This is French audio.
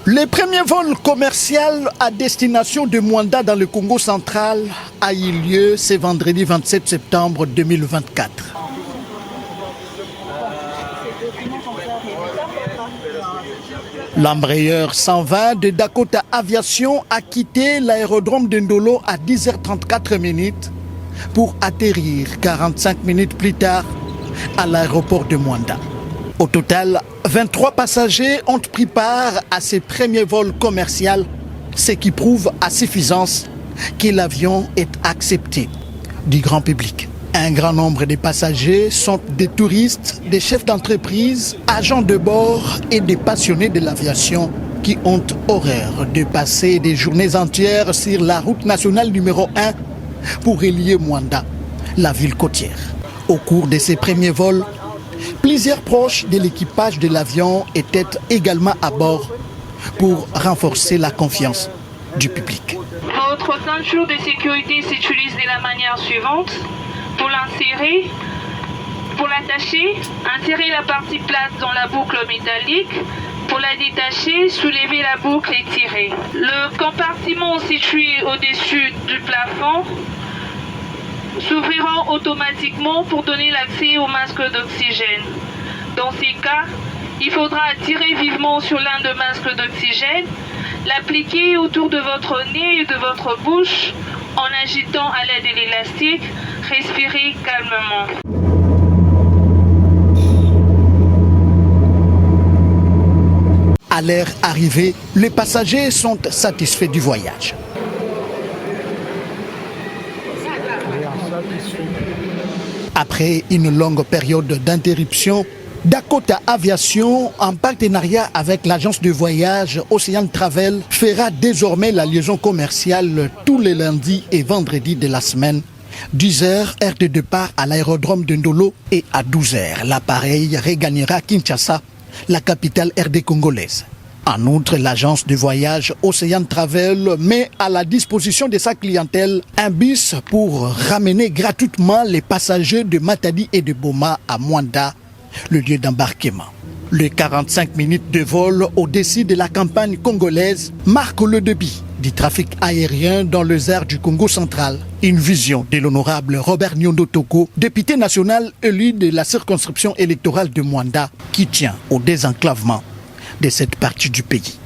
Le premier vol commercial à destination de Mwanda dans le Congo central a eu lieu ce vendredi 27 septembre 2024. L'embrayeur 120 de Dakota Aviation a quitté l'aérodrome de Ndolo à 10h34 pour atterrir 45 minutes plus tard à l'aéroport de Mwanda. Au total, 23 passagers ont pris part à ce premier vol commercial, ce qui prouve à suffisance que l'avion est accepté du grand public. Un grand nombre de passagers sont des touristes, des chefs d'entreprise, agents de bord et des passionnés de l'aviation qui ont horreur de passer des journées entières sur la route nationale numéro 1 pour relier Mwanda, la ville côtière. Au cours de ces premiers vols, plusieurs proches de l'équipage de l'avion étaient également à bord pour renforcer la confiance du public. Votre ceinture de sécurité s'utilise de la manière suivante. Pour l'insérer, pour l'attacher, insérez la partie plate dans la boucle métallique. Pour la détacher, soulevez la boucle et tirez. Le compartiment situé au-dessus du plafond s'ouvrira automatiquement pour donner l'accès au masque d'oxygène. Dans ces cas, il faudra tirer vivement sur l'un des masques d'oxygène, l'appliquer autour de votre nez et de votre bouche en agitant à l'aide de l'élastique. Respirez calmement. À leur arrivée, les passagers sont satisfaits du voyage. Après une longue période d'interruption, Dakota Aviation, en partenariat avec l'agence de voyage Ocean Travel, fera désormais la liaison commerciale tous les lundis et vendredis de la semaine. 10h, heure de départ à l'aérodrome de Ndolo, et à 12h, l'appareil regagnera Kinshasa, la capitale RD congolaise. En outre, l'agence de voyage Ocean Travel met à la disposition de sa clientèle un bus pour ramener gratuitement les passagers de Matadi et de Boma à Mwanda, le lieu d'embarquement. Les 45 minutes de vol au-dessus de la campagne congolaise marquent le début du trafic aérien dans les airs du Congo central. Une vision de l'honorable Robert Nyondo Toko, député national élu de la circonscription électorale de Mwanda, qui tient au désenclavement de cette partie du pays.